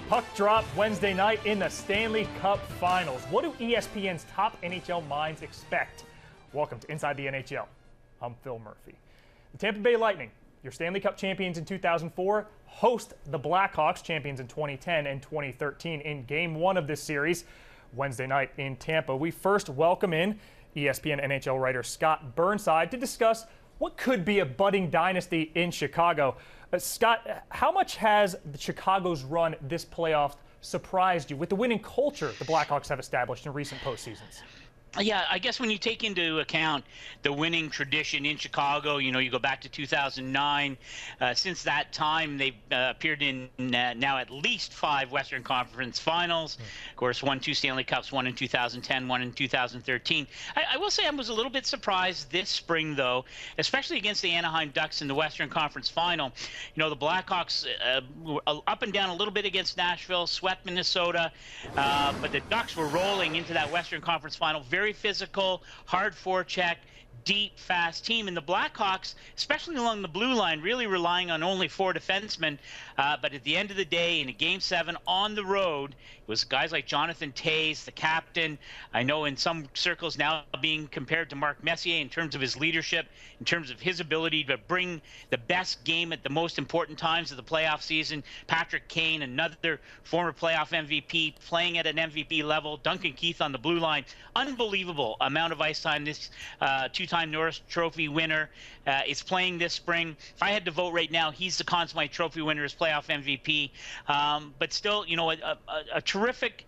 Puck drop Wednesday night in the Stanley Cup Finals. What do ESPN's top NHL minds expect? Welcome to Inside the NHL. I'm Phil Murphy. The Tampa Bay Lightning, your Stanley Cup champions in 2004, host the Blackhawks, champions in 2010 and 2013 in Game 1 of this series, Wednesday night in Tampa. We first welcome in ESPN NHL writer Scott Burnside to discuss what could be a budding dynasty in Chicago. Scott, how much has Chicago's run this playoff surprised you with the winning culture the Blackhawks have established in recent postseasons? Yeah, I guess when you take into account the winning tradition in Chicago, you go back to 2009. Since that time, they've appeared in now at least 5 Western Conference Finals. Of course, won 2 Stanley Cups, one in 2010, one in 2013. I will say I was a little bit surprised this spring, though, especially against the Anaheim Ducks in the Western Conference Final. The Blackhawks were up and down a little bit against Nashville, swept Minnesota, but the Ducks were rolling into that Western Conference Final. Very physical, hard forecheck, deep, fast team. And the Blackhawks, especially along the blue line, really relying on only 4 defensemen. But at the end of the day, in a Game 7 on the road, it was guys like Jonathan Toews, the captain. I know in some circles now being compared to Mark Messier in terms of his leadership, in terms of his ability to bring the best game at the most important times of the playoff season. Patrick Kane, another former playoff MVP, playing at an MVP level. Duncan Keith on the blue line. Unbelievable amount of ice time. This two-time Norris Trophy winner is playing this spring. If I had to vote right now, he's the Conn Smythe Trophy winner as playoff MVP. But still, a terrific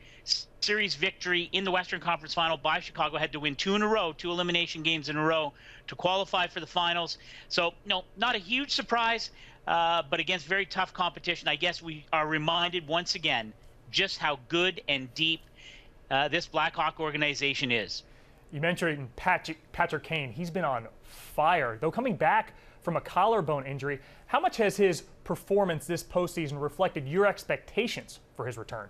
series victory in the Western Conference Final by Chicago. Had to win 2 in a row, 2 elimination games in a row to qualify for the finals. So, no, not a huge surprise, but against very tough competition. I guess we are reminded once again just how good and deep this Blackhawk organization is. You mentioned Patrick Kane. He's been on fire. Though coming back from a collarbone injury, how much has his performance this postseason reflected your expectations for his return?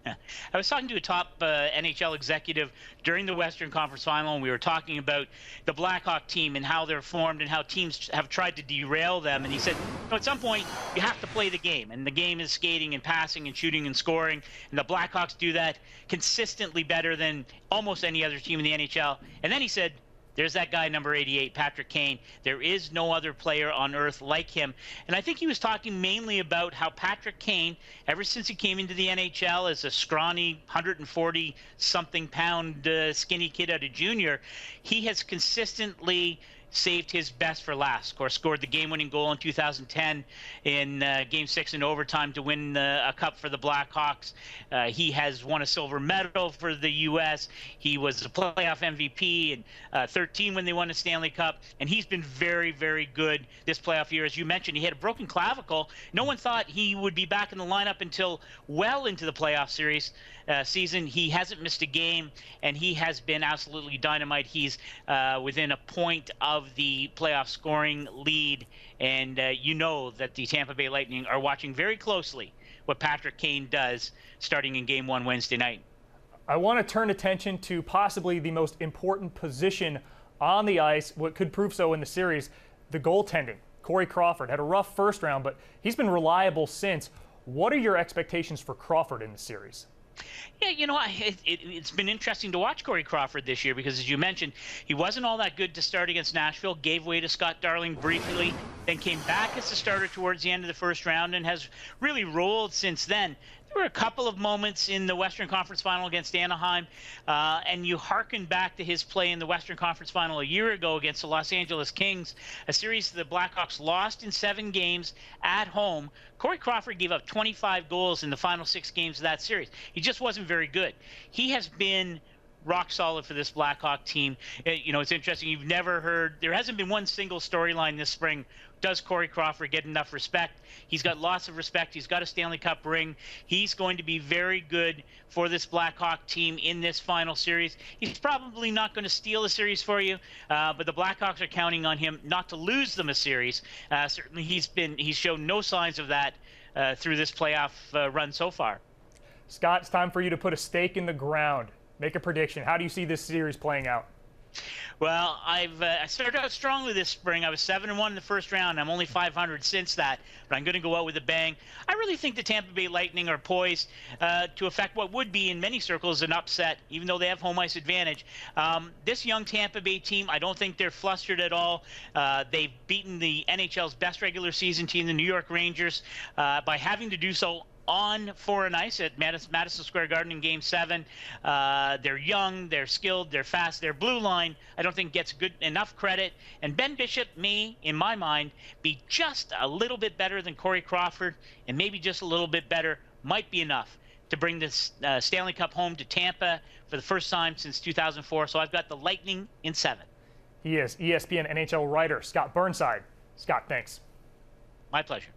I was talking to a top NHL executive during the Western Conference Final, and we were talking about the Blackhawk team and how they're formed and how teams have tried to derail them. And he said, at some point, you have to play the game. And the game is skating and passing and shooting and scoring. And the Blackhawks do that consistently better than almost any other team in the NHL. And then he said, there's that guy, number 88, Patrick Kane. There is no other player on earth like him. And I think he was talking mainly about how Patrick Kane, ever since he came into the NHL as a scrawny 140-something pound skinny kid out of junior, he has consistently saved his best for last. Of course, scored the game-winning goal in 2010 in Game 6 in overtime to win a cup for the Blackhawks. He has won a silver medal for the U.S. He was a playoff MVP in 13 when they won a Stanley Cup, and he's been very, very good this playoff year. As you mentioned, he had a broken clavicle. No one thought he would be back in the lineup until well into the playoff season. He hasn't missed a game, and he has been absolutely dynamite. He's within a point of the playoff scoring lead, and you know that the Tampa Bay Lightning are watching very closely what Patrick Kane does starting in Game 1 Wednesday night. I want to turn attention to possibly the most important position on the ice, what could prove so in the series, the goaltending. Corey Crawford had a rough first round, but he's been reliable since. What are your expectations for Crawford in the series? Yeah, it's been interesting to watch Corey Crawford this year because, as you mentioned, he wasn't all that good to start against Nashville, gave way to Scott Darling briefly, then came back as a starter towards the end of the first round and has really rolled since then. There were a couple of moments in the Western Conference Final against Anaheim, and you hearken back to his play in the Western Conference Final a year ago against the Los Angeles Kings, a series the Blackhawks lost in 7 games at home. Corey Crawford gave up 25 goals in the final 6 games of that series. He just wasn't very good. He has been rock solid for this Blackhawk team. It's interesting. You've never heard, there hasn't been one single storyline this spring. Does Corey Crawford get enough respect? He's got lots of respect. He's got a Stanley Cup ring. He's going to be very good for this Blackhawk team in this final series. He's probably not going to steal a series for you, but the Blackhawks are counting on him not to lose them a series. Certainly he's shown no signs of that through this playoff run so far. Scott, it's time for you to put a stake in the ground. Make a prediction. How do you see this series playing out? Well, I started out strongly this spring. I was 7-1 in the first round. I'm only 500 since that, but I'm going to go out with a bang. I really think the Tampa Bay Lightning are poised to affect what would be in many circles an upset, even though they have home ice advantage. This young Tampa Bay team, I don't think they're flustered at all. They've beaten the NHL's best regular season team, the New York Rangers, by having to do so on foreign ice at Madison Square Garden in Game 7. They're young, they're skilled, they're fast. Their blue line, I don't think, gets good enough credit. And Ben Bishop may, in my mind, be just a little bit better than Corey Crawford, and maybe just a little bit better might be enough to bring this Stanley Cup home to Tampa for the first time since 2004. So I've got the Lightning in 7. He is ESPN NHL writer Scott Burnside. Scott, thanks. My pleasure.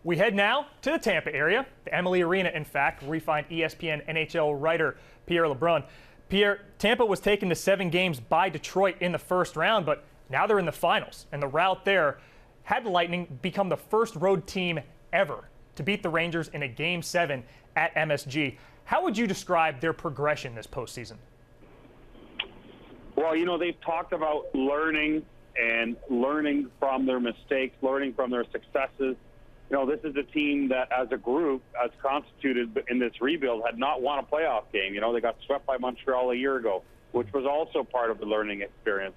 We head now to the Tampa area, the Emily Arena, in fact, where we find ESPN NHL writer Pierre LeBrun. Pierre, Tampa was taken to 7 games by Detroit in the first round, but now they're in the finals, and the route there had the Lightning become the first road team ever to beat the Rangers in a Game 7 at MSG. How would you describe their progression this postseason? Well, you know, they've talked about learning from their mistakes, learning from their successes. You know, this is a team that, as a group, as constituted in this rebuild, had not won a playoff game. You know, they got swept by Montreal a year ago, which was also part of the learning experience.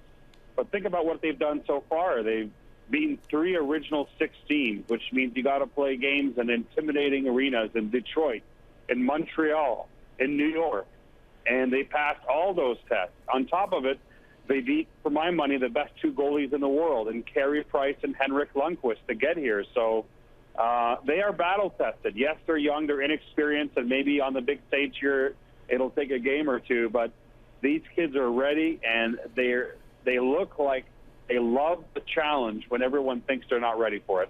But think about what they've done so far. They've beaten 3 original 6 teams, which means you got to play games in intimidating arenas in Detroit, in Montreal, in New York, and they passed all those tests. On top of it, they beat, for my money, the best 2 goalies in the world, in Carey Price and Henrik Lundqvist, to get here. So they are battle-tested. Yes, they're young, they're inexperienced, and maybe on the big stage here it'll take a game or two, but these kids are ready, and they look like they love the challenge when everyone thinks they're not ready for it.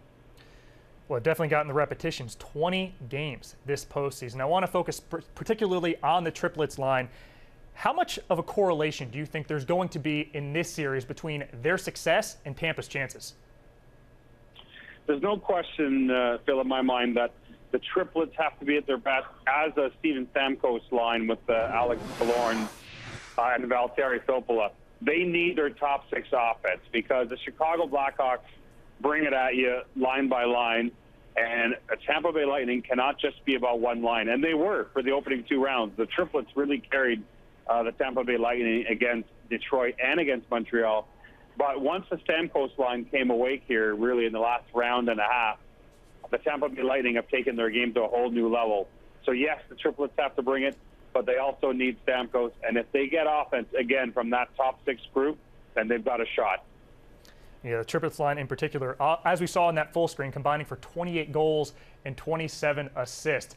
Well, it definitely gotten the repetitions, 20 games this postseason. I want to focus particularly on the triplets line. How much of a correlation do you think there's going to be in this series between their success and Tampa's chances? There's no question, Phil, in my mind, that the triplets have to be at their best as a Steven Stamkos line with Alex Killorn and Valtteri Filppula. They need their top 6 offense because the Chicago Blackhawks bring it at you line by line, and a Tampa Bay Lightning cannot just be about one line. And they were for the opening 2 rounds. The triplets really carried the Tampa Bay Lightning against Detroit and against Montreal. But once the Stamkos line came awake here, really in the last round and a half, the Tampa Bay Lightning have taken their game to a whole new level. So, yes, the triplets have to bring it, but they also need Stamkos. And if they get offense, again, from that top 6 group, then they've got a shot. Yeah, the triplets line in particular, as we saw in that full screen, combining for 28 goals and 27 assists.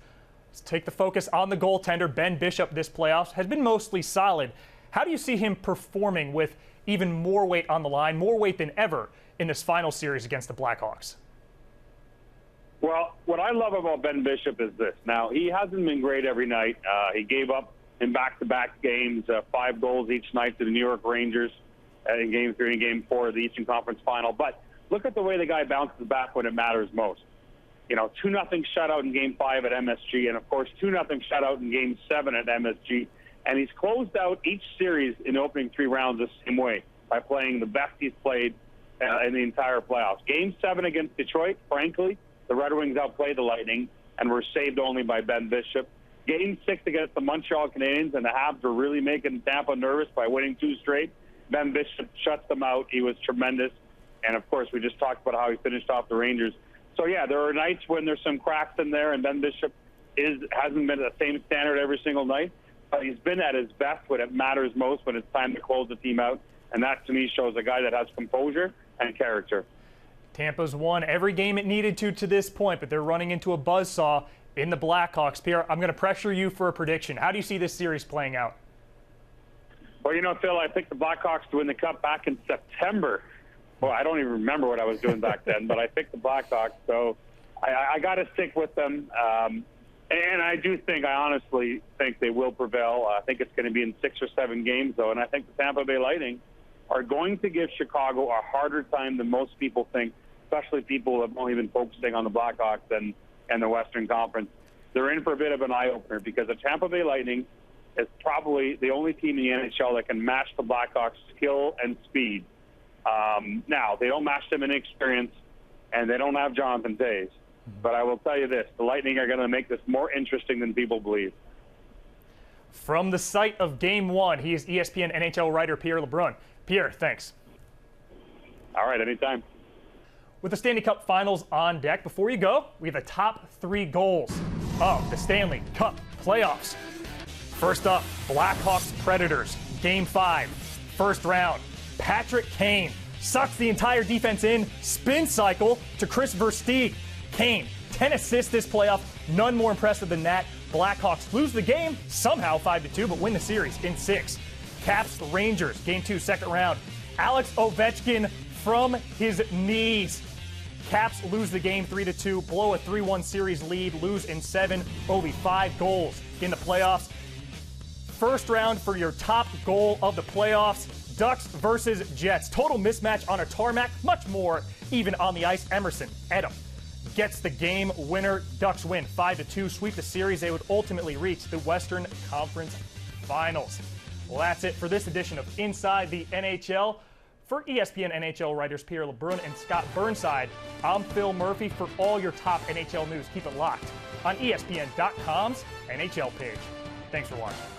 Let's take the focus on the goaltender. Ben Bishop this playoffs has been mostly solid. How do you see him performing with even more weight on the line, more weight than ever in this final series against the Blackhawks? Well, what I love about Ben Bishop is this. Now, he hasn't been great every night. He gave up in back-to-back games 5 goals each night to the New York Rangers in Game 3 and Game 4 of the Eastern Conference Final. But look at the way the guy bounces back when it matters most. You know, 2-0 shutout in Game 5 at MSG, and, of course, 2-0 shutout in Game 7 at MSG. And he's closed out each series in the opening 3 rounds the same way, by playing the best he's played in the entire playoffs. Game 7 against Detroit, frankly, the Red Wings outplayed the Lightning and were saved only by Ben Bishop. Game 6 against the Montreal Canadiens, and the Habs were really making Tampa nervous by winning 2 straight. Ben Bishop shuts them out. He was tremendous. And, of course, we just talked about how he finished off the Rangers. So, yeah, there are nights when there's some cracks in there, and Ben Bishop hasn't been at the same standard every single night. But he's been at his best when it matters most, when it's time to close the team out. And that, to me, shows a guy that has composure and character. Tampa's won every game it needed to this point, but they're running into a buzzsaw in the Blackhawks. Pierre, I'm going to pressure you for a prediction. How do you see this series playing out? Well, you know, Phil, I think the Blackhawks to win the Cup back in September. Well, I don't even remember what I was doing back then, but I picked the Blackhawks. So I got to stick with them. And I honestly think they will prevail. I think it's going to be in 6 or 7 games, though. And I think the Tampa Bay Lightning are going to give Chicago a harder time than most people think, especially people who have only been focusing on the Blackhawks and the Western Conference. They're in for a bit of an eye-opener because the Tampa Bay Lightning, is probably the only team in the NHL that can match the Blackhawks' skill and speed. Now, they don't match them in experience, and they don't have Jonathan Toews. But I will tell you this, the Lightning are going to make this more interesting than people believe. From the site of Game 1, he is ESPN NHL writer Pierre LeBrun. Pierre, thanks. All right, anytime. With the Stanley Cup Finals on deck, before you go, we have the top 3 goals of the Stanley Cup playoffs. First up, Blackhawks Predators, Game 5, first round. Patrick Kane sucks the entire defense in, spin cycle to Chris Versteeg. Kane, 10 assists this playoff, none more impressive than that. Blackhawks lose the game, somehow 5-2, but win the series in 6. Caps Rangers, Game 2, second round. Alex Ovechkin from his knees. Caps lose the game 3-2, blow a 3-1 series lead, lose in 7. Ovi, 5 goals in the playoffs. First round for your top goal of the playoffs. Ducks versus Jets. Total mismatch on a tarmac, much more even on the ice. Emerson Edem gets the game winner. Ducks win 5-2, sweep the series. They would ultimately reach the Western Conference Finals. Well, that's it for this edition of Inside the NHL. For ESPN NHL writers Pierre LeBrun and Scott Burnside, I'm Phil Murphy. For all your top NHL news, keep it locked on ESPN.com's NHL page. Thanks for watching.